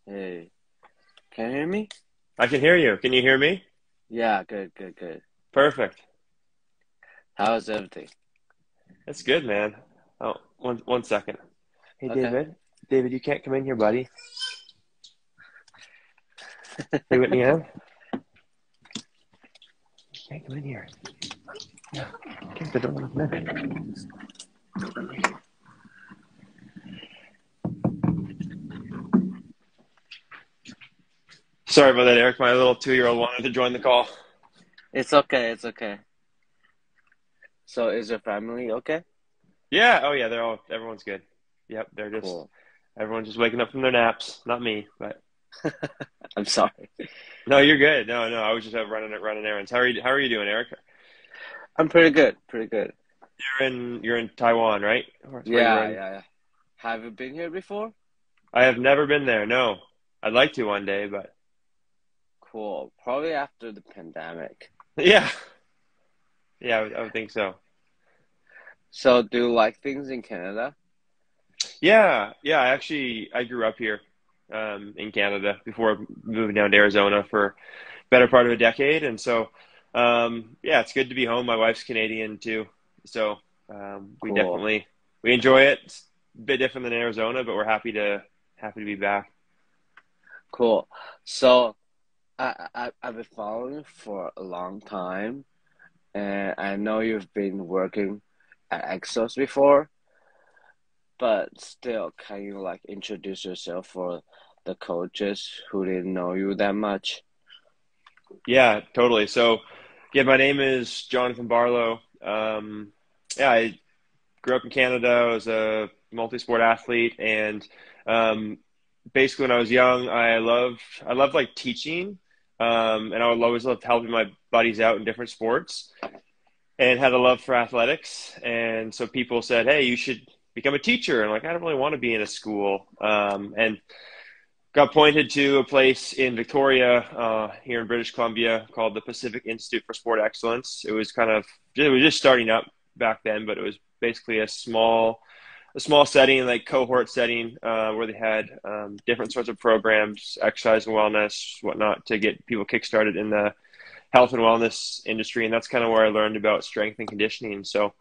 Hey, can you hear me? I can hear you. Can you hear me? Yeah, good, good, good. Perfect. How's everything? That's good, man. Oh, one second. Hey, Okay. David. David, you can't come in here, buddy. Hey, Whitney Ann. You can't come in here. Yeah. Get the door open. Sorry about that, Eric. My little 2-year-old wanted to join the call. It's okay, it's okay. So is your family okay? Yeah. Oh, yeah. Everyone's good. Yep. Cool. Everyone's just waking up from their naps. Not me, but I'm sorry. no, you're good. No, no. I was just running errands. How are you doing, Eric? I'm pretty good, pretty good. You're in Taiwan, right? That's where you were Yeah, in. yeah, yeah. Have you been here before? I have never been there. No. I'd like to one day, but Cool. Probably after the pandemic. yeah. Yeah, I would think so. So do you like things in Canada? Yeah, yeah. I grew up here, in Canada before moving down to Arizona for better part of a decade, and so, yeah, it's good to be home. My wife's Canadian too, so we Cool, definitely we enjoy it. It's a bit different than Arizona, but we're happy to be back. cool. So I've been following you for a long time, and I know you've been working at Exos before. But still, can you like introduce yourself for the coaches who didn't know you that much? Yeah, totally. So, yeah, my name is Jonathan Barlow. Yeah, I grew up in Canada. I was a multi-sport athlete, and um, basically when I was young, I loved like teaching, and I would always loved helping my buddies out in different sports, and had a love for athletics. And so people said, "Hey, you should become a teacher." And I'm like, I don't really want to be in a school, and got pointed to a place in Victoria, here in British Columbia, called the Pacific Institute for Sport Excellence. It was just starting up back then, but it was basically a small setting, like cohort setting, where they had, different sorts of programs, exercise and wellness, whatnot, to get people kickstarted in the health and wellness industry. And that's kind of where I learned about strength and conditioning. So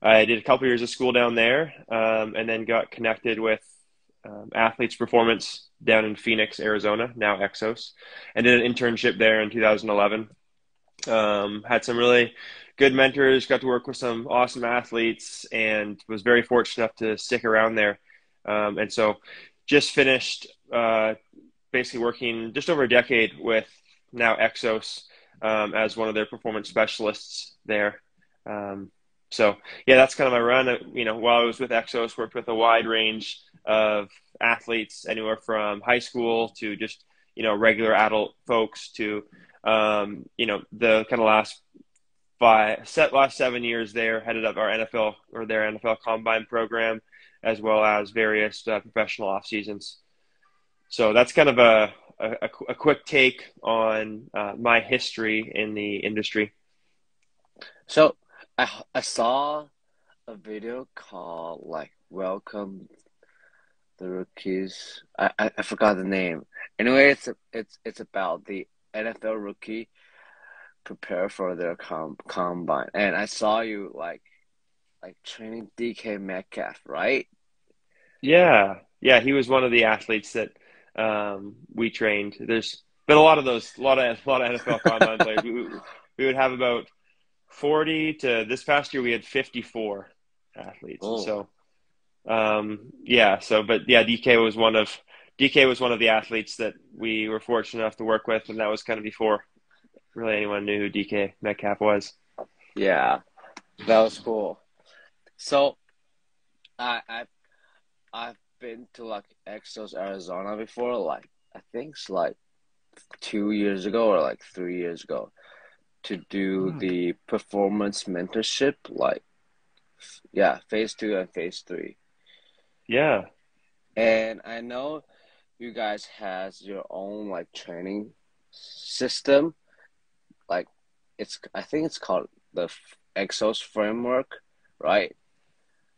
I did a couple of years of school down there, and then got connected with, Athletes Performance down in Phoenix, Arizona, now Exos, and did an internship there in 2011. Had some really good mentors, got to work with some awesome athletes, and was very fortunate enough to stick around there. And so just finished, basically working just over a decade with now Exos, as one of their performance specialists there. Um, so yeah, that's kind of my run. While I was with Exos, worked with a wide range of athletes, anywhere from high school to just regular adult folks to, the kind of last 7 years there, headed up our NFL or their NFL Combine program, as well as various, professional off seasons. So that's kind of a quick take on, my history in the industry. So I saw a video called like Welcome the Rookies. I forgot the name. Anyway, it's about the NFL rookie prepare for their combine. And I saw you like training DK Metcalf, right? Yeah, yeah, he was one of the athletes that, we trained. There's been a lot of those, a lot of NFL Combine players. We would have about 40 to this past year we had 54 athletes, and Oh, so, yeah. So, but yeah, DK was one of the athletes that we were fortunate enough to work with, and that was kind of before really anyone knew who DK Metcalf was. yeah, that was cool. So I I've been to like Exos Arizona before, like I think it's like 2 years ago or like 3 years ago to do Hmm. the performance mentorship, like yeah, phase two and phase three. Yeah, And I know you guys has your own like training system, like I think it's called the Exos framework, right?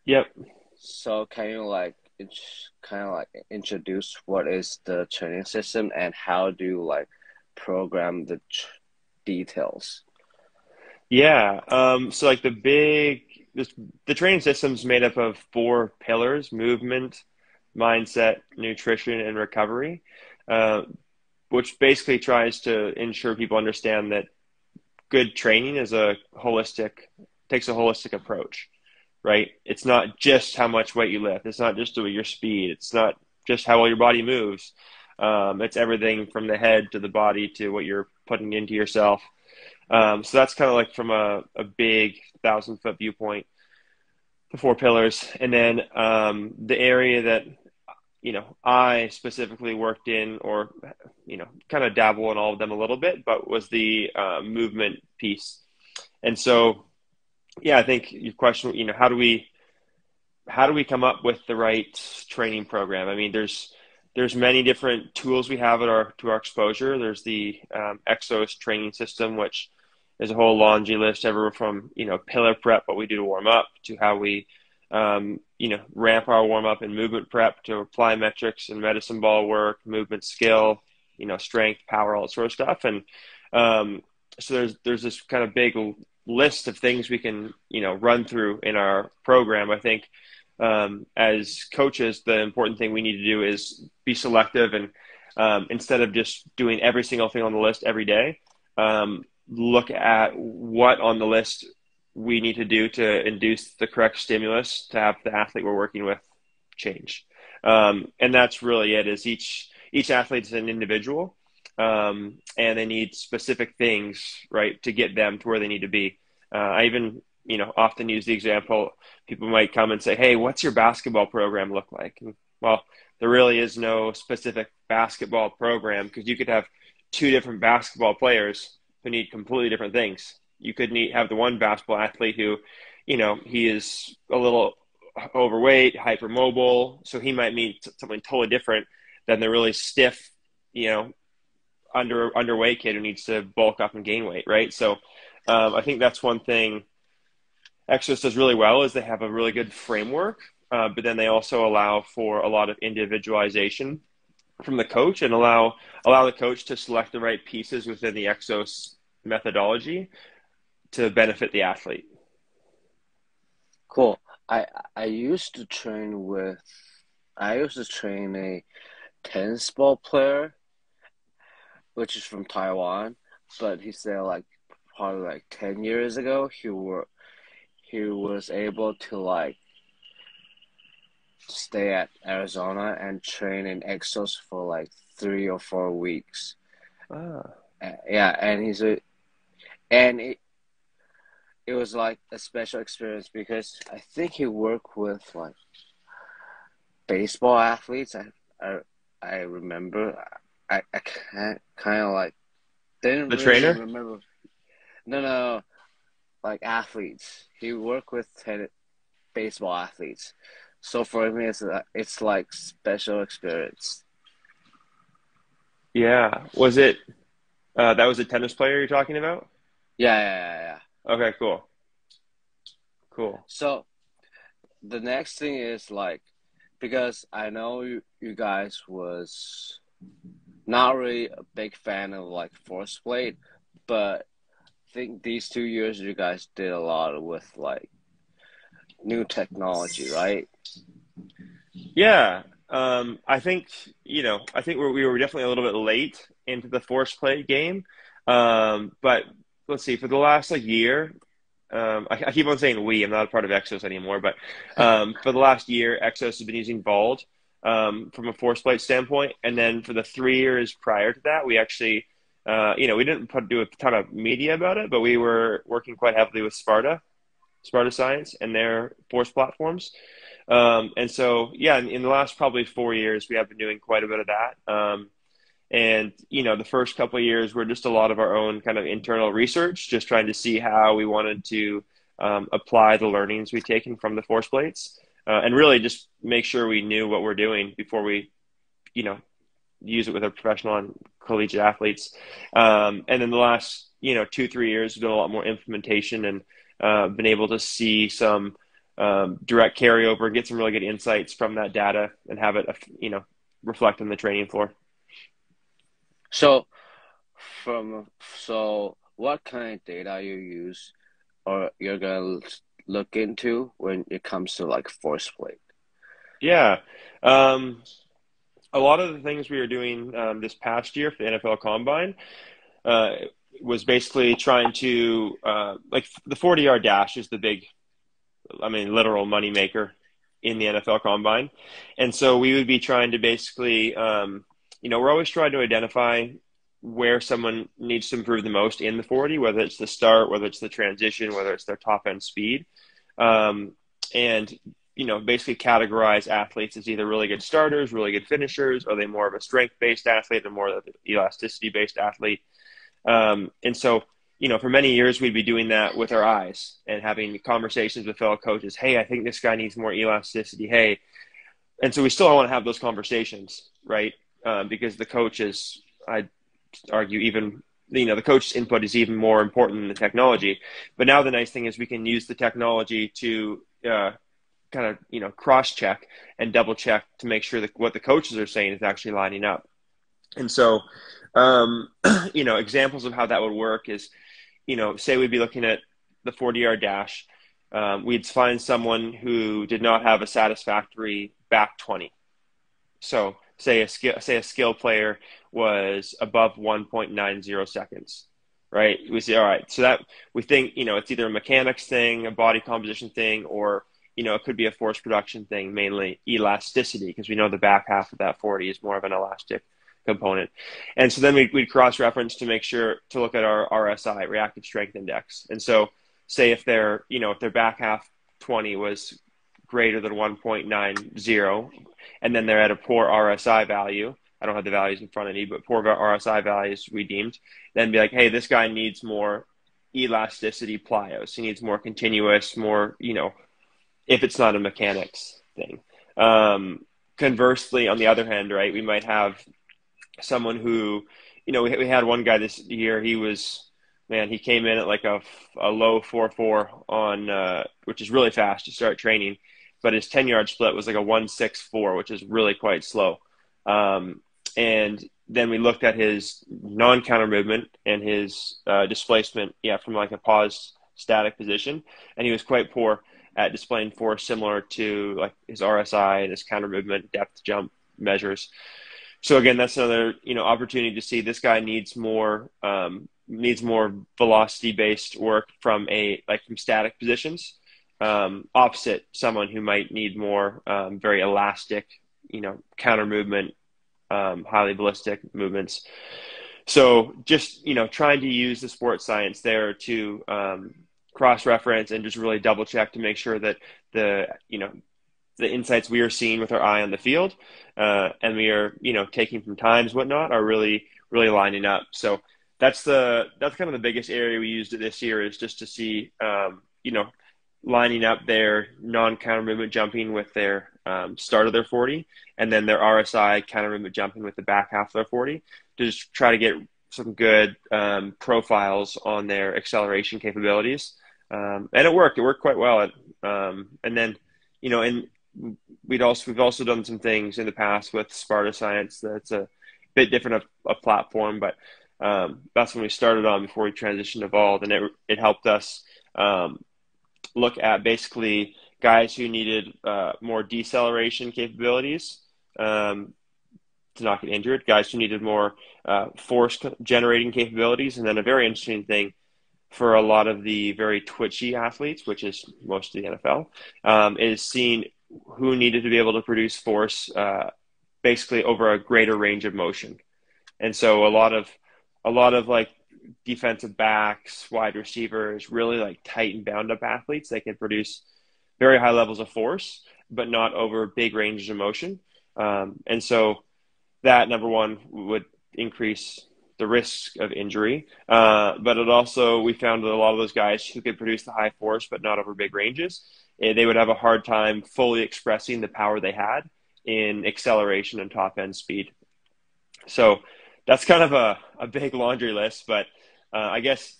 yep. So can you like kind of like introduce what is the training system and how do you like program the details? Yeah. So like the training system's made up of 4 pillars: movement, mindset, nutrition, and recovery, uh, which basically tries to ensure people understand that good training takes a holistic approach, right? It's not just how much weight you lift. It's not just your speed. It's not just how well your body moves. It's everything from the head to the body to what you're putting into yourself. So that's kind of like from a big 1,000-foot viewpoint, the 4 pillars. And then the area that, I specifically worked in, or, kind of dabble in all of them a little bit, but was the movement piece. And so, yeah, I think your question, how do we come up with the right training program? I mean, there's many different tools we have to our exposure. There's the Exos training system, which is a whole laundry list, everywhere from pillar prep, what we do to warm up, to how we ramp our warm up and movement prep, to apply metrics and medicine ball work, movement skill, strength, power, all that sort of stuff. And so there's this kind of big list of things we can run through in our program. I think as coaches, the important thing we need to do is be selective, and instead of just doing every single thing on the list every day, look at what on the list we need to do to induce the correct stimulus to have the athlete we're working with change. And that's really it, is each athlete is an individual, and they need specific things, right, to get them to where they need to be. I even, often use the example, people might come and say, hey, what's your basketball program look like? And, well, there really is no specific basketball program, because you could have 2 different basketball players who need completely different things. You could have the one basketball athlete who, he is a little overweight, hypermobile, so he might need something totally different than the really stiff, underweight kid who needs to bulk up and gain weight, right? So I think that's one thing Exos does really well, is they have a really good framework, but then they also allow for a lot of individualization from the coach, and allow the coach to select the right pieces within the Exos methodology to benefit the athlete. Cool. I used to train a tennis ball player, which is from Taiwan, but he said like probably like 10 years ago he was able to like stay at Arizona and train in Exos for like 3 or 4 weeks. Ah. Yeah, and it was like a special experience, because I think he worked with like baseball athletes. I remember. I can't kind of like didn't The really trainer? remember. No, like athletes. He worked with baseball athletes. So for me, it's like special experience. Yeah. Was it that was a tennis player you're talking about? Yeah. Okay, cool. So the next thing is like, because I know you guys was not really a big fan of like force plate, but I think these 2 years you guys did a lot with like new technology, right? Yeah. I think we were definitely a little bit late into the force play game. But let's see, for the last like year, I keep on saying we, I'm not a part of Exos anymore, but for the last year, Exos has been using Vald from a force plate standpoint. And then for the 3 years prior to that, we actually, we didn't do a ton of media about it, but we were working quite heavily with Sparta Science, and their force platforms. And so, yeah, in the last probably 4 years, we have been doing quite a bit of that. And, the first couple of years were just a lot of our own kind of internal research, just trying to see how we wanted to apply the learnings we've taken from the force plates, and really just make sure we knew what we're doing before we, use it with our professional and collegiate athletes. And then the last, 2-3 years, we've done a lot more implementation, and been able to see some direct carryover and get some really good insights from that data and have it, reflect on the training floor. So what kind of data you use or you're gonna look into when it comes to like force plate? Yeah. A lot of the things we were doing this past year for the NFL Combine was basically trying to like the 40-yard dash is the big, literal money maker in the NFL Combine. And so we would be trying to basically, we're always trying to identify where someone needs to improve the most in the 40, whether it's the start, whether it's the transition, whether it's their top end speed. And, basically categorize athletes as either really good starters, really good finishers, or are they more of a strength-based athlete or more of an elasticity-based athlete? And so, for many years, we'd be doing that with our eyes and having conversations with fellow coaches. Hey, I think this guy needs more elasticity. Hey. And so we still want to have those conversations, right? Because the coach is, I'd argue even, the coach's input is even more important than the technology. But now the nice thing is we can use the technology to cross-check and double-check to make sure that what the coaches are saying is actually lining up. And so, examples of how that would work is, say we'd be looking at the 40-yard dash. We'd find someone who did not have a satisfactory back 20. So say a skill player was above 1.90 seconds, right? We say, all right, so that we think, it's either a mechanics thing, a body composition thing, or, it could be a force production thing, mainly elasticity, because we know the back half of that 40 is more of an elastic component. And so then we'd cross-reference to make sure to look at our RSI, reactive strength index. And so say if their back half 20 was greater than 1.90, and then they're at a poor RSI value, I don't have the values in front of me, but poor RSI values we deemed, then be like, hey, this guy needs more elasticity plyos. He needs more continuous, more, if it's not a mechanics thing. Conversely, on the other hand, right, we might have someone who, we had one guy this year, he came in at like a low 4.4 on, which is really fast to start training, but his 10-yard split was like a 1.64, which is really quite slow. And then we looked at his non-counter movement and his displacement, from like a paused static position, and he was quite poor at displaying force similar to like his RSI and his counter movement depth jump measures. So again, that's another, opportunity to see this guy needs more velocity based work from static positions, opposite someone who might need more, very elastic, counter movement, highly ballistic movements. So just, trying to use the sports science there to, cross-reference and just really double check to make sure that the insights we are seeing with our eye on the field, and we are, taking from times, whatnot, are really, really lining up. So that's kind of the biggest area we used it this year, is just to see, lining up their non-counter movement jumping with their start of their 40, and then their RSI counter movement jumping with the back half of their 40, to just try to get some good profiles on their acceleration capabilities. And it worked quite well. And then, and we've also done some things in the past with Sparta Science that's a bit different of a platform, but that's when we started on before we transitioned to Evolve, and it helped us look at basically guys who needed more deceleration capabilities to not get injured, guys who needed more force generating capabilities, and then a very interesting thing for a lot of the very twitchy athletes, which is most of the NFL, is seeing who needed to be able to produce force basically over a greater range of motion. And so a lot of like defensive backs, wide receivers, really like tight and bound up athletes, they can produce very high levels of force, but not over big ranges of motion. And so that, number one, would increase the risk of injury. But it also, we found that a lot of those guys who could produce the high force, but not over big ranges, they would have a hard time fully expressing the power they had in acceleration and top end speed. So that's kind of a big laundry list, but I guess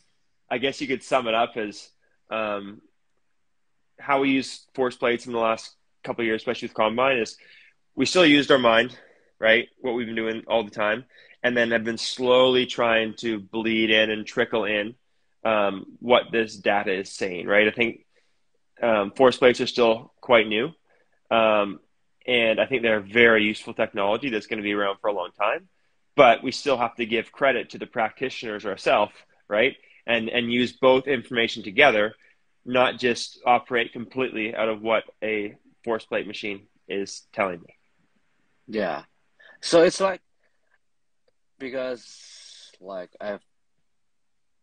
you could sum it up as how we use force plates in the last couple of years, especially with Combine, is we still used our mind, right? What we've been doing all the time, and then have been slowly trying to bleed in and trickle in what this data is saying, right? I think force plates are still quite new, and I think they're very useful technology that's going to be around for a long time. But we still have to give credit to the practitioners ourselves, right? And use both information together, not just operate completely out of what a force plate machine is telling me. Yeah. So it's like, because like I've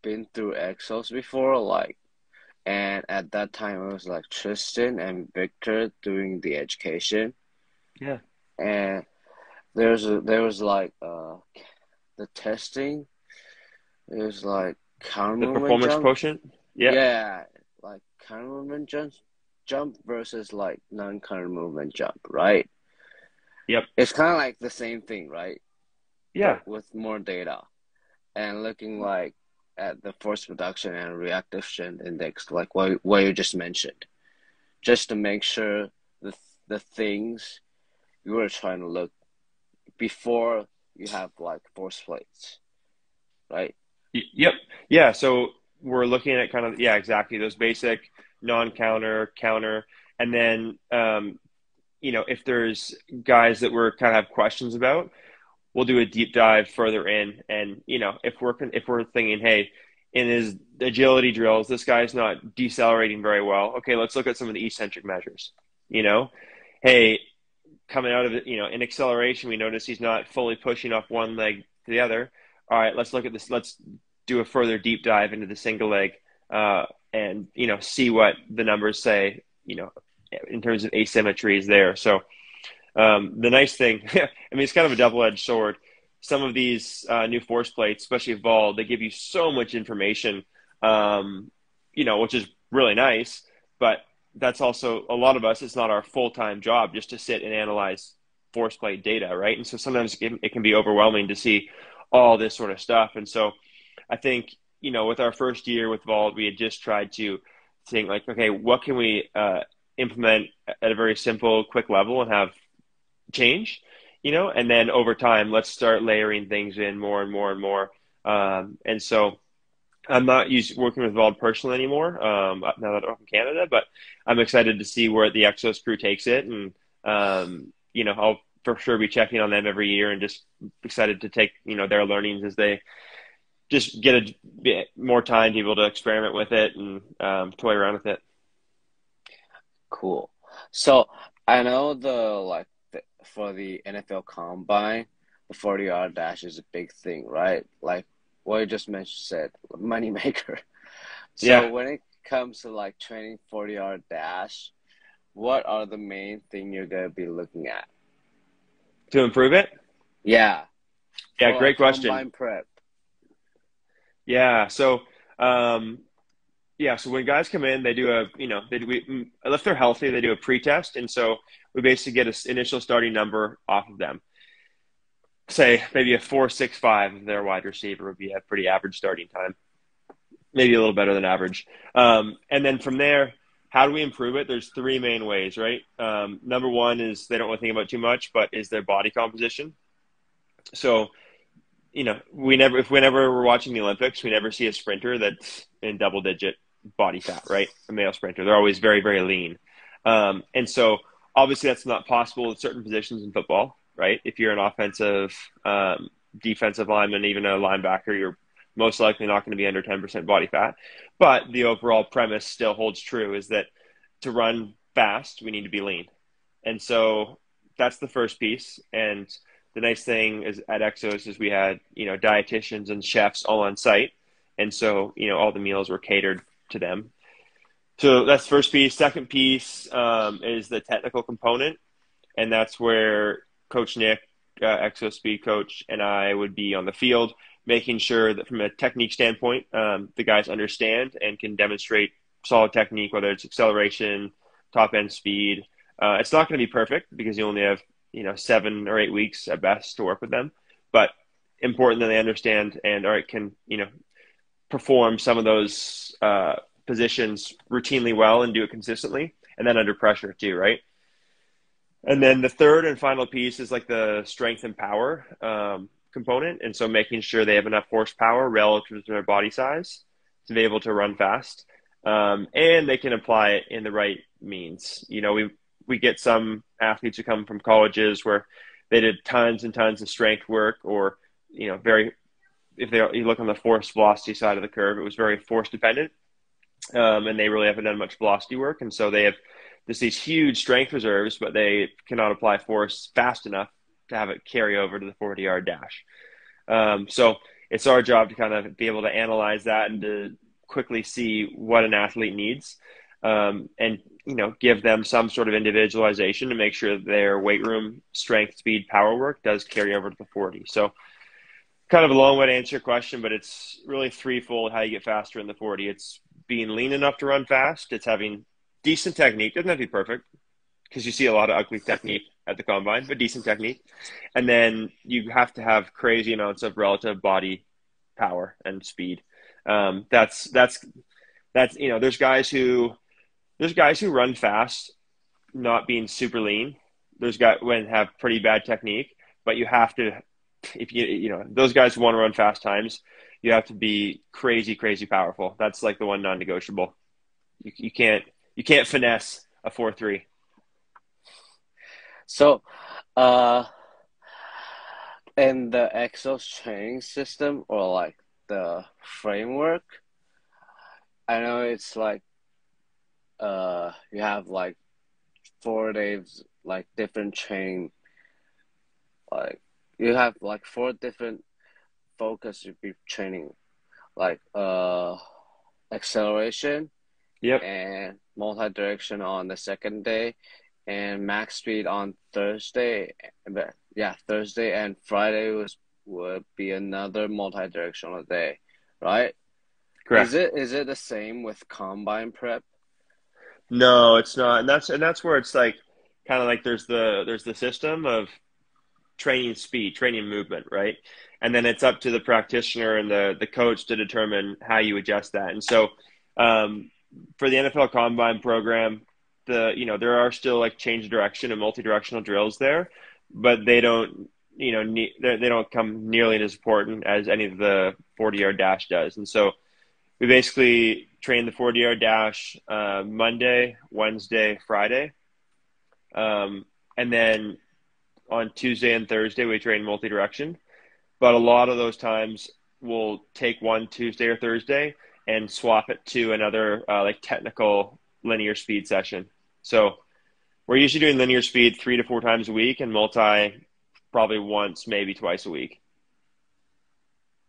been through Exos before, like, and at that time it was like Tristan and Victor doing the education, Yeah. and there was like the testing. It was like counter The movement performance jump. quotient. Yeah. Yeah, like counter movement jump versus like non-counter movement jump, right? Yep. It's kind of like the same thing, right? Yeah. But with more data and looking like at the force reduction and reactive strength index, like what you just mentioned, just to make sure the things you were trying to look before you have like force plates, right? Yep. Yeah. So we're looking at kind of, yeah, exactly. Those basic non-counter, counter, and then, if there's guys that we're kind of have questions about, we'll do a deep dive further in. And, if we're thinking, hey, in his agility drills, this guy's not decelerating very well. Okay, let's look at some of the eccentric measures. Hey, coming out of it, in acceleration, we notice he's not fully pushing off one leg to the other. All right, let's look at this. Let's do a further deep dive into the single leg, and see what the numbers say. In terms of asymmetry is there. So the nice thing, I mean, it's kind of a double-edged sword. Some of these new force plates, especially Evolve, they give you so much information, which is really nice. But that's also, a lot of us, it's not our full-time job just to sit and analyze force plate data, right? And so sometimes it can be overwhelming to see all this sort of stuff. And so I think, with our first year with Evolve, we had just tried to think like, okay, what can we implement at a very simple, quick level and have change, and then over time, let's start layering things in more and more and more. And so I'm not working with Vald personally anymore, now that I'm in Canada, but I'm excited to see where the Exos crew takes it. And, I'll for sure be checking on them every year and just excited to take, their learnings as they just get a bit more time to be able to experiment with it and toy around with it. Cool. So I know for the NFL Combine, the 40-yard dash is a big thing, right? Like what you just said, moneymaker. So Yeah. when it comes to like training 40-yard dash, what are the main thing you're gonna be looking at to improve it? Yeah. Yeah, great question. Combine prep. Yeah. So, so when guys come in, they do if they're healthy, they do a pre-test. And so we basically get an initial starting number off of them. Say maybe a 4.65 if their wide receiver would be a pretty average starting time, maybe a little better than average. And then from there, how do we improve it? There's three main ways, right? Number one is they don't want to think about too much, but is their body composition. So, whenever we're watching the Olympics, we never see a sprinter that's in double-digit body fat, right? A male sprinter. They're always very, very lean. And so obviously that's not possible in certain positions in football, right? If you're an offensive, defensive lineman, even a linebacker, you're most likely not going to be under 10% body fat. But the overall premise still holds true, is that to run fast, we need to be lean. And so that's the first piece. And the nice thing is at Exos is we had, dietitians and chefs all on site. And so, all the meals were catered to them. So that's the first piece. Second piece is the technical component. And that's where Coach Nick, Exos speed coach, and I would be on the field, making sure that from a technique standpoint, the guys understand and can demonstrate solid technique, whether it's acceleration, top end speed. It's not going to be perfect because you only have 7 or 8 weeks at best to work with them, but important that they understand and can perform some of those positions routinely well and do it consistently, and then under pressure too, right? And then the third and final piece is like the strength and power component. And so making sure they have enough horsepower relative to their body size to be able to run fast. And they can apply it in the right means. You know, we get some athletes who come from colleges where they did tons and tons of strength work, or, you know, you look on the force velocity side of the curve, it was very force dependent. And they really haven't done much velocity work. And so they have these huge strength reserves, but they cannot apply force fast enough to have it carry over to the 40-yard dash. So it's our job to kind of be able to analyze that and to quickly see what an athlete needs, and, you know, give them some sort of individualization to make sure their weight room strength, speed, power work does carry over to the 40. So kind of a long way to answer your question, but it's really threefold how you get faster in the 40. It's being lean enough to run fast. It's having decent technique. Doesn't have to be perfect, because you see a lot of ugly technique at the Combine, but decent technique. And then you have to have crazy amounts of relative body power and speed. That's you know, there's guys who run fast, not being super lean. There's guys when have pretty bad technique, but you have to, if you know, those guys who want to run fast times, you have to be crazy powerful. That's like the one non-negotiable. You can't finesse a 4.3. So, in the Exos training system, or like the framework, I know it's like, you have like 4 days, like different training, like you have like 4 different focus you'd be training, like acceleration, Yep. and multi-direction on the second day, and max speed on Thursday. But yeah, Thursday and Friday would be another multi-directional day, right? Correct. Is it the same with Combine prep? No, it's not. And that's where it's like kind of like there's the system of training speed, training movement, right? And then it's up to the practitioner and the coach to determine how you adjust that. And so for the NFL Combine program, there are still like change of direction and multi-directional drills there, but they don't, they don't come nearly as important as any of the 40-yard dash does. And so we basically train the 40-yard dash Monday, Wednesday, Friday. And then on Tuesday and Thursday, we train multi-direction. But a lot of those times we'll take one Tuesday or Thursday and swap it to another like technical linear speed session. So we're usually doing linear speed 3 to 4 times a week, and multi probably once, maybe twice a week.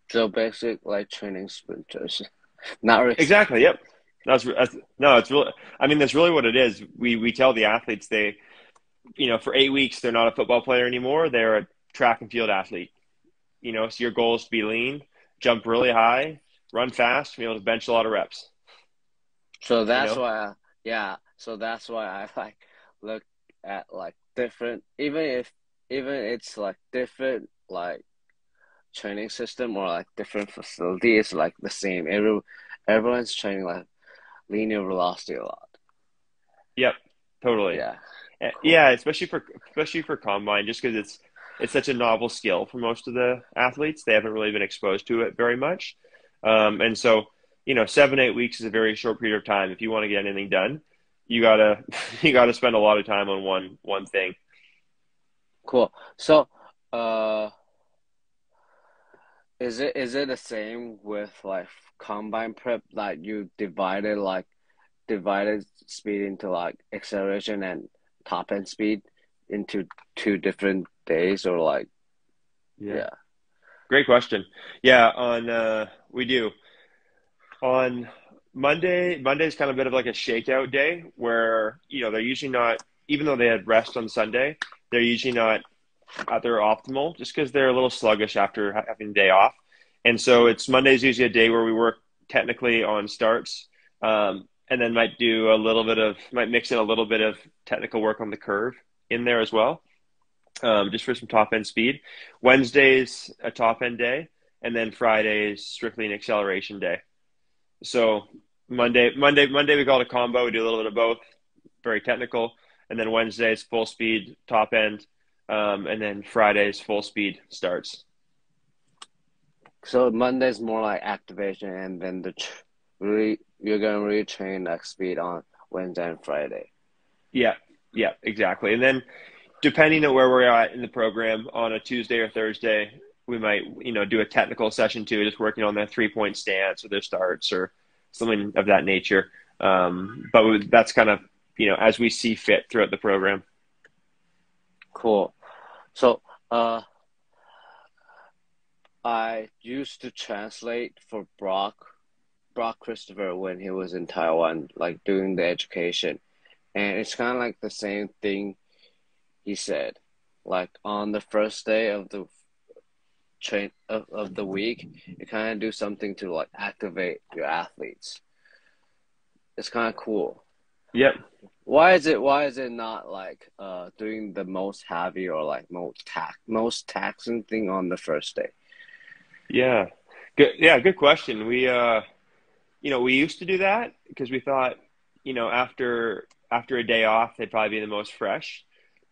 So basic like training sprinters. Not really. Exactly. Yep. It's really, I mean, that's really what it is. We tell the athletes for 8 weeks, they're not a football player anymore. They're a track and field athlete. So your goal is to be lean, jump really high, run fast, be able to bench a lot of reps. So that's why, So that's why I like look at like different, even it's like different like training system or like different facility, it's like the same. Everyone's training like linear velocity a lot. Yep, totally. Yeah, cool. Yeah, especially for Combine, just because it's such a novel skill for most of the athletes. They haven't really been exposed to it very much, and so 7-8 weeks is a very short period of time. If you want to get anything done, you gotta spend a lot of time on one thing. Cool. So, is it the same with like Combine prep, that you divided speed into like acceleration and top end speed into 2 different days, or like? Yeah. Great question. Yeah, we do. On Monday's kind of a bit of like a shakeout day where, they're usually not, even though they had rest on Sunday, they're usually not at their optimal, just because they're a little sluggish after having a day off. And so Monday's usually a day where we work technically on starts, and then might mix in a little bit of technical work on the curve in there as well, just for some top end speed. Wednesday's a top end day, and then Friday's strictly an acceleration day. So Monday we call it a combo. We do a little bit of both, very technical, and then Wednesday is full speed top end, and then Friday's full speed starts. So Monday's more like activation, and then you're gonna retrain next speed on Wednesday and Friday. Yeah, exactly. And then depending on where we're at in the program, on a Tuesday or Thursday, we might, do a technical session too, just working on their 3-point stance or their starts or something of that nature. But that's kind of, as we see fit throughout the program. Cool. So, I used to translate for Brock Christopher when he was in Taiwan, like doing the education. And it's kind of like the same thing he said. Like on the first day of the of the week, you kind of do something to like activate your athletes. It's kind of cool. Yep. Why is it not like doing the most heavy or like most taxing thing on the first day? Yeah. Good. Yeah. Good question. We used to do that because we thought, after a day off, they'd probably be the most fresh.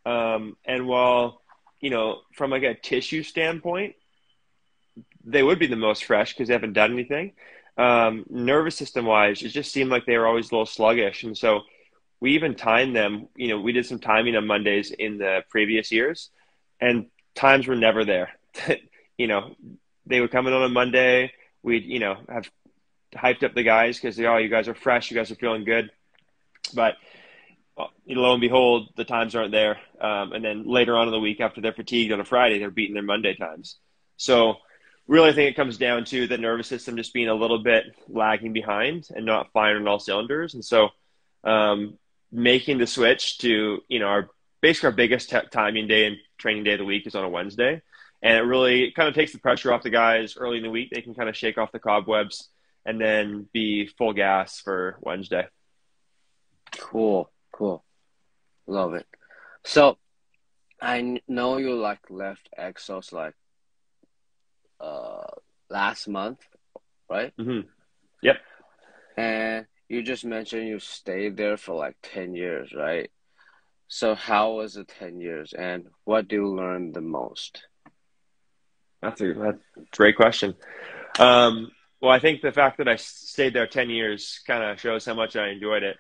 And while, from like a tissue standpoint, they would be the most fresh because they haven't done anything. Nervous system wise, it just seemed like they were always a little sluggish. And so we even timed them, we did some timing on Mondays in the previous years, and times were never there. They would come in on a Monday. We'd, have hyped up the guys because you guys are fresh. You guys are feeling good. But lo and behold, the times aren't there. And then later on in the week, after they're fatigued on a Friday, they're beating their Monday times. So really, I think it comes down to the nervous system just being a little bit lagging behind and not firing on all cylinders. And so making the switch to, our biggest timing day and training day of the week is on a Wednesday. And it really kind of takes the pressure off the guys early in the week. They can kind of shake off the cobwebs and then be full gas for Wednesday. Cool. Love it. So I know you like left Exos like last month, right? Mm-hmm. Yep. And you just mentioned you stayed there for like 10 years, right? So how was the 10 years and what do you learn the most? That's a great question. Well, I think the fact that I stayed there 10 years kind of shows how much I enjoyed it.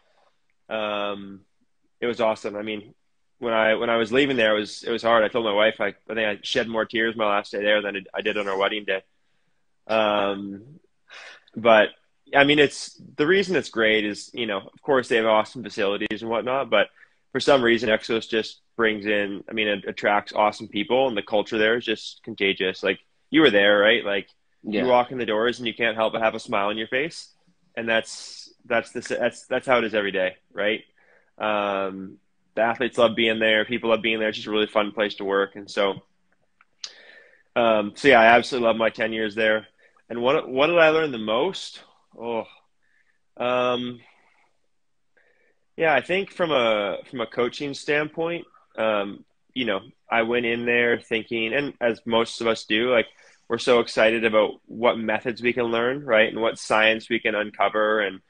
It was awesome. I mean, when I was leaving there, it was hard. I told my wife, I think I shed more tears my last day there than I did on our wedding day. But I mean, the reason it's great is, of course they have awesome facilities and whatnot, but for some reason Exos just brings in, it attracts awesome people, and the culture there is just contagious. Like, you were there, right? Like, you walk in the doors and you can't help but have a smile on your face. And that's how it is every day, right? The athletes love being there. People love being there. It's just a really fun place to work. And so yeah, I absolutely love my 10 years there. And what did I learn the most? Yeah, I think from a coaching standpoint, I went in there thinking, and as most of us do, like, we're so excited about what methods we can learn, right? And what science we can uncover. And,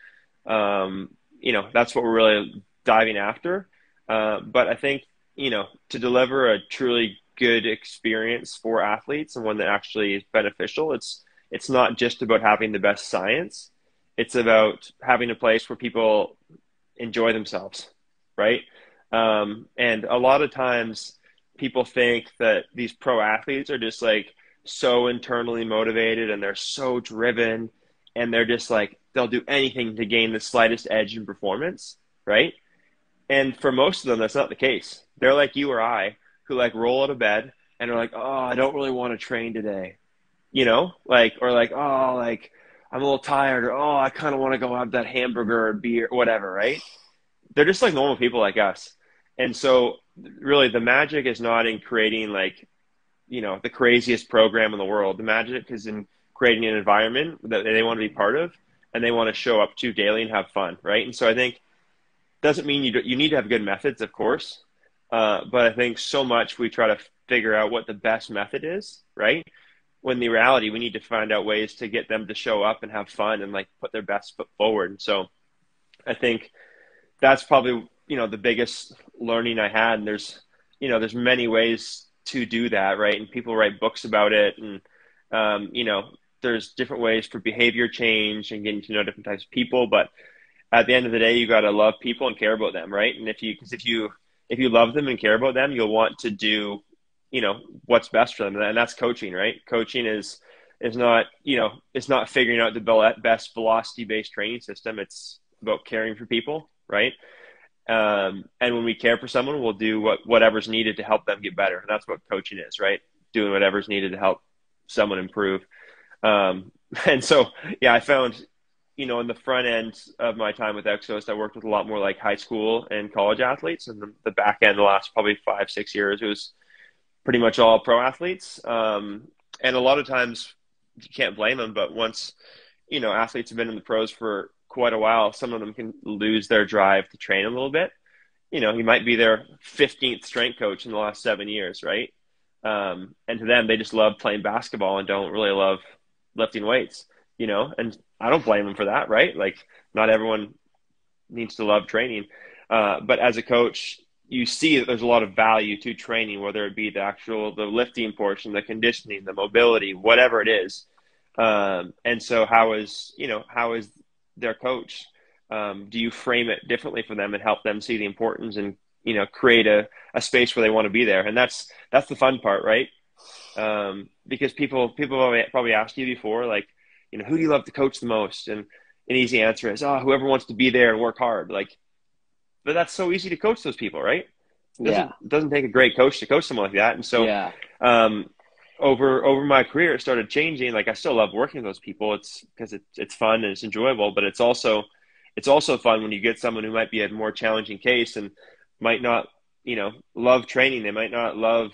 that's what we're really diving after. But I think, to deliver a truly good experience for athletes and one that actually is beneficial, it's not just about having the best science. It's about having a place where people enjoy themselves, right? And a lot of times people think that these pro athletes are just like so internally motivated and they're so driven and they're just like, they'll do anything to gain the slightest edge in performance, right? And for most of them, that's not the case. They're like you or I, who like roll out of bed and are like, oh, I don't really want to train today, or like, oh, like, I'm a little tired, or, oh, I kind of want to go have that hamburger or beer, whatever, right? They're just like normal people like us. And so really the magic is not in creating like, the craziest program in the world. The magic is in creating an environment that they want to be part of and they want to show up to daily and have fun, right? And so I think doesn't mean you need to have good methods, of course, but I think so much we try to figure out what the best method is, right? when the reality, we need to find out ways to get them to show up and have fun and like put their best foot forward. And so I think that's probably, the biggest learning I had. And there's many ways to do that, right? And people write books about it. And, there's different ways for behavior change and getting to know different types of people. But at the end of the day, you got to love people and care about them, right? And if you love them and care about them, you'll want to do, what's best for them. And that's coaching, right? Coaching is not, it's not figuring out the best velocity-based training system. It's about caring for people, right? And when we care for someone, we'll do whatever's needed to help them get better. And that's what coaching is, right? Doing whatever's needed to help someone improve. And so, yeah, I found, in the front end of my time with Exos, I worked with a lot more like high school and college athletes. And the back end, the last probably 5-6 years, it was pretty much all pro athletes. And a lot of times you can't blame them, but once, athletes have been in the pros for quite a while, some of them can lose their drive to train a little bit. You might be their 15th strength coach in the last 7 years, right? And to them, they just love playing basketball and don't really love lifting weights, and I don't blame them for that, right? Like, not everyone needs to love training. But as a coach, you see that there's a lot of value to training, whether it be the lifting portion, the conditioning, the mobility, whatever it is. And so how is their coach? Do you frame it differently for them and help them see the importance and, create a space where they want to be there? And that's the fun part, right? Because people probably asked you before, like, who do you love to coach the most? And an easy answer is, whoever wants to be there and work hard. Like, but that's so easy to coach those people, right? It doesn't take a great coach to coach someone like that. And so, over my career, it started changing. Like, I still love working with those people. It's because it's fun and it's enjoyable, but it's also fun when you get someone who might be a more challenging case and might not, love training. They might not love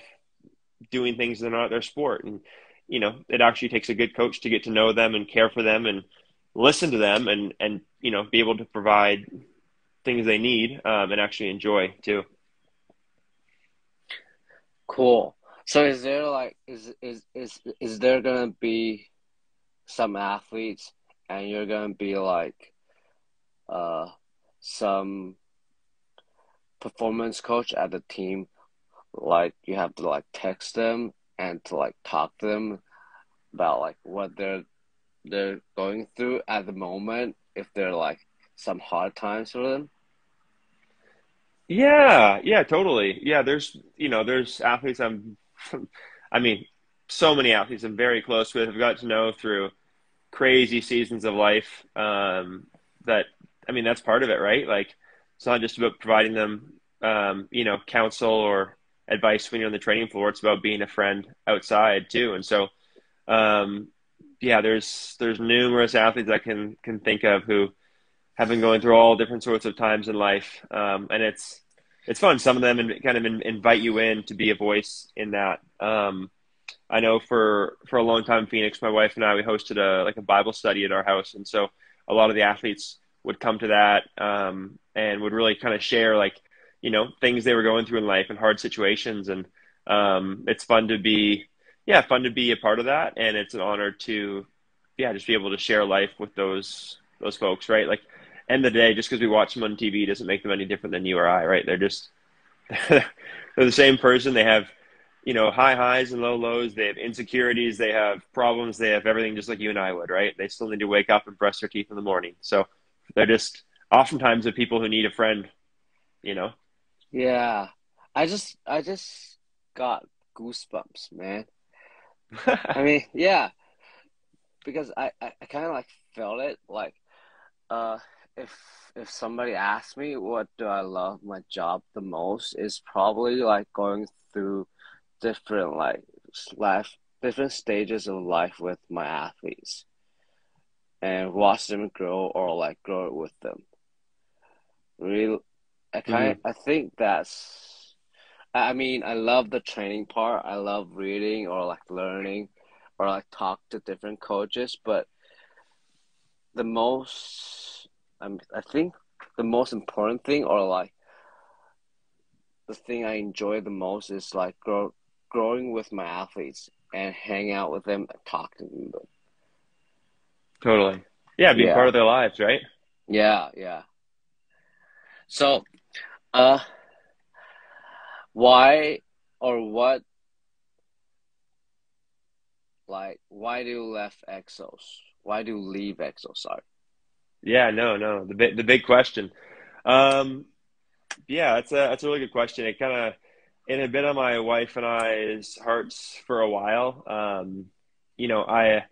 doing things that are not their sport. And, it actually takes a good coach to get to know them and care for them and listen to them and, be able to provide things they need, and actually enjoy too. Cool. So is there like, is there going to be some athletes and you're going to be like, some performance coach at the team, like you have to like text them and to like talk to them about like what they're going through at the moment, if they're like some hard times for them? Yeah, totally. Yeah, there's athletes so many athletes I'm very close with. I've got to know through crazy seasons of life. That's part of it, right? Like, it's not just about providing them, counsel or advice when you're on the training floor. It's about being a friend outside too. And so, there's numerous athletes I can think of who have been going through all different sorts of times in life. And it's fun. Some of them kind of invite you in to be a voice in that. I know for a long time in Phoenix, my wife and I, we hosted a Bible study at our house. And so a lot of the athletes would come to that, and would really kind of share things they were going through in life and hard situations. And, it's fun to be a part of that. And it's an honor to, just be able to share life with those folks, right? Like, end of the day, just because we watch them on TV doesn't make them any different than you or I, right? They're the same person. They have, high highs and low lows. They have insecurities. They have problems. They have everything just like you and I would, right? They still need to wake up and brush their teeth in the morning. So they're just oftentimes the people who need a friend, Yeah. I just got goosebumps, man. Because I kind of like felt it, like, if somebody asked me what do I love my job the most, is probably like going through different different stages of life with my athletes and watch them grow or like grow with them. Really, I think I love the training part. I love reading or like learning or like talk to different coaches, but I think the most important thing, or like the thing I enjoy the most, is like growing with my athletes and hang out with them and talk to them. Totally. Yeah, being part Yeah, of their lives, right? yeah. So, uh, why or what, like, why do you left Exos? Why do you leave Exos? Sorry. Yeah, no, the big question. Um, yeah, that's a really good question. It had been on my wife and I's hearts for a while. I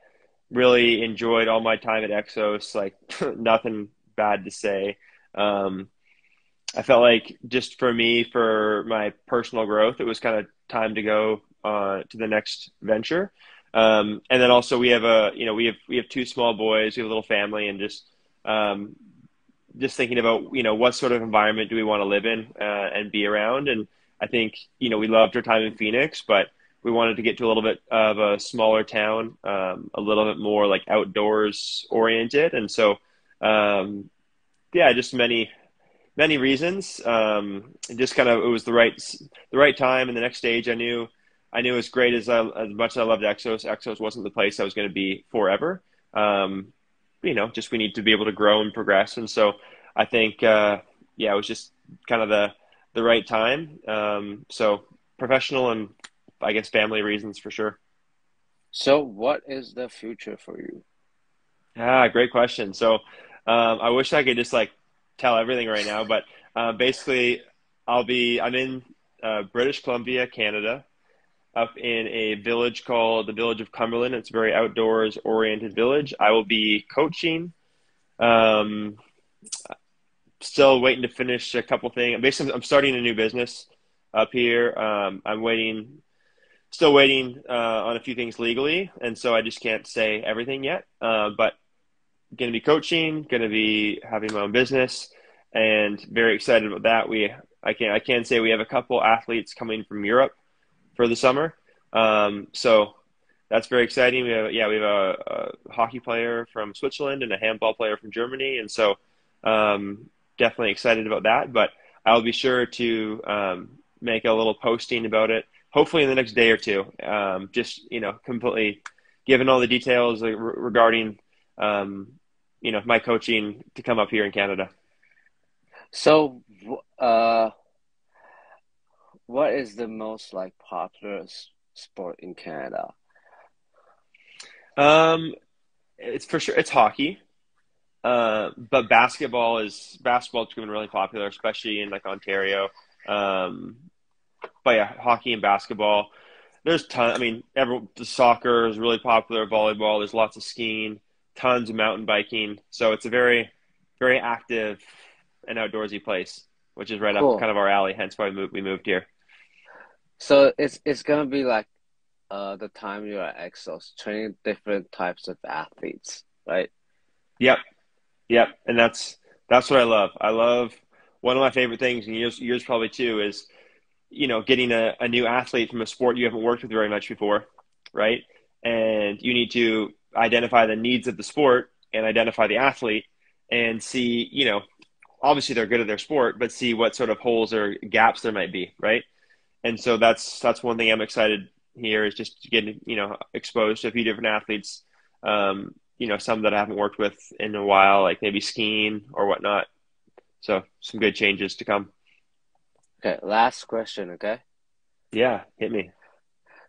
really enjoyed all my time at Exos. Like nothing bad to say. Um, I felt like just for me, for my personal growth, it was kind of time to go to the next venture. And then also we have two small boys, we have a little family, and um, just thinking about what sort of environment do we want to live in and be around. And I think we loved our time in Phoenix, but we wanted to get to a little bit of a smaller town, a little bit more like outdoors oriented. And so yeah, just many reasons. Just kind of it was the right time and the next stage. I knew as great as much as I loved Exos wasn't the place I was going to be forever. Um, just we need to be able to grow and progress. And so I think yeah, it was just kind of the right time. So professional and I guess family reasons for sure. So, what is the future for you? Great question. So, I wish I could just like tell everything right now, but basically, I'm in British Columbia, Canada, up in a village called the Village of Cumberland. It's a very outdoors oriented village. I will be coaching. Um, Still waiting to finish a couple things. Basically, I'm starting a new business up here. Still waiting on a few things legally, and so I just can't say everything yet. But going to be coaching, going to be having my own business, and very excited about that. I can say we have a couple athletes coming from Europe for the summer, so that's very exciting. We have a hockey player from Switzerland and a handball player from Germany, and so definitely excited about that. But I'll be sure to make a little posting about it, hopefully in the next day or two. Just completely given all the details regarding my coaching to come up here in Canada. So, what is the most like popular sport in Canada? Um, it's for sure it's hockey. But basketball's becoming really popular, especially in like Ontario. Um, but yeah, hockey and basketball. There's ton. I mean, the soccer is really popular. Volleyball. There's lots of skiing, tons of mountain biking. So it's a very, very active and outdoorsy place, which is right up Cool. kind of our alley. Hence why we moved here. So it's gonna be like the time you're at Exos, training different types of athletes, right? Yep, yep. And that's what I love. I love one of my favorite things, and yours probably too, is getting a new athlete from a sport you haven't worked with very much before, right? And you need to identify the needs of the sport and identify the athlete and see, obviously they're good at their sport, but see what sort of holes or gaps there might be, right? And so that's one thing I'm excited here is just getting, exposed to a few different athletes, some that I haven't worked with in a while, like maybe skiing or whatnot. So some good changes to come. Okay, last question, okay? Yeah, hit me.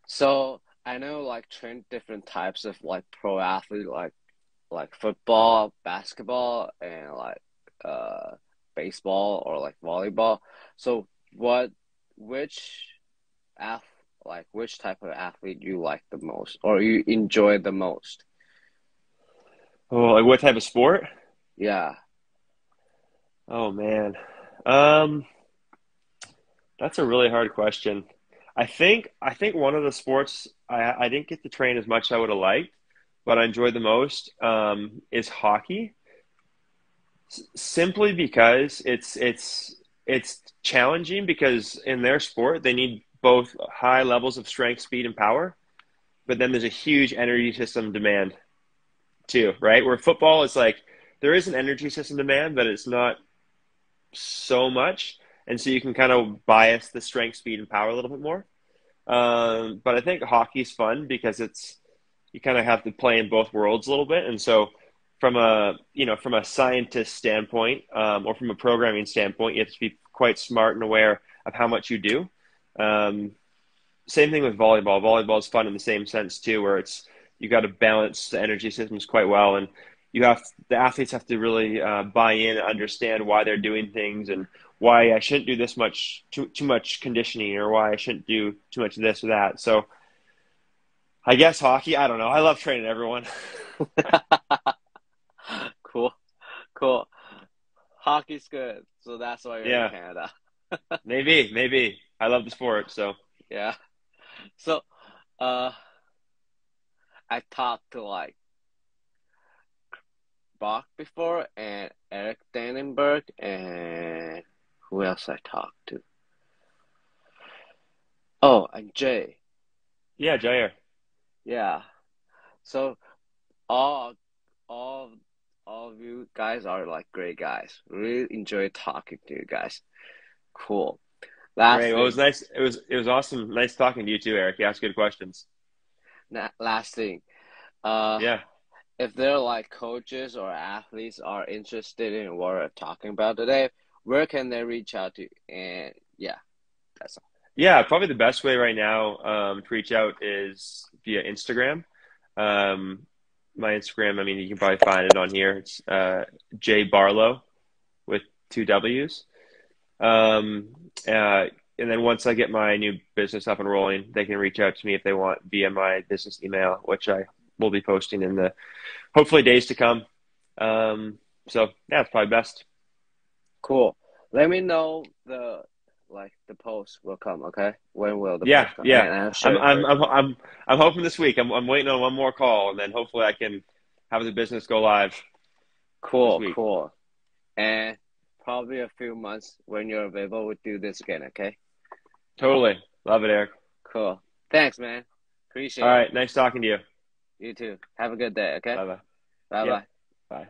So I know like train different types of like pro athlete like football, basketball, and like uh baseball or like volleyball. So what which ath which type of athlete you like the most or you enjoy the most? Oh, like what type of sport? Yeah. Oh man. Um, that's a really hard question. I think one of the sports I didn't get to train as much as I would have liked, but I enjoyed the most is hockey. Simply because it's challenging because in their sport they need both high levels of strength, speed, and power, but then there's a huge energy system demand too, right? Where football is like there is an energy system demand, but it's not so much, and so you can kind of bias the strength, speed, and power a little bit more. But I think hockey's fun because you kind of have to play in both worlds a little bit. And so from a scientist standpoint, or from a programming standpoint, you have to be quite smart and aware of how much you do. Same thing with volleyball. Volleyball is fun in the same sense too, where you got to balance the energy systems quite well, and the athletes have to really buy in and understand why they're doing things and why I shouldn't do too much conditioning, or why I shouldn't do too much of this or that. So I guess hockey, I don't know. I love training everyone. Cool. Hockey's good, so that's why you're in Canada. Maybe. I love the sport, so. Yeah. So, I talked to like Bach before, and Eric Dannenberg, and who else I talked to? Oh, and Jay. Yeah, Jair. Yeah. So all of you guys are like great guys. Really enjoy talking to you guys. Cool. Great. Well, it was nice. It was awesome. Nice talking to you too, Eric. You asked good questions. Last thing. Yeah. If they're like coaches or athletes are interested in what we're talking about today, where can they reach out to? And yeah, that's all. Yeah, probably the best way right now to reach out is via Instagram. My Instagram, I mean, you can probably find it on here. It's J Barlow with 2 W's. And then once I get my new business up and rolling, they can reach out to me if they want via my business email, which I will be posting in the hopefully days to come. So yeah, it's probably best. Cool. Let me know the post will come. Okay, when will the Yeah, post come? yeah. And I'll share I'm hoping this week. I'm waiting on one more call, and then hopefully I can have the business go live. Cool. And probably a few months when you're available, we'll do this again. Okay. Totally. Love it, Eric. Cool. Thanks, man. Appreciate it. All right. Nice talking to you. You too. Have a good day. Okay. Bye-bye. Bye. Yep. Bye.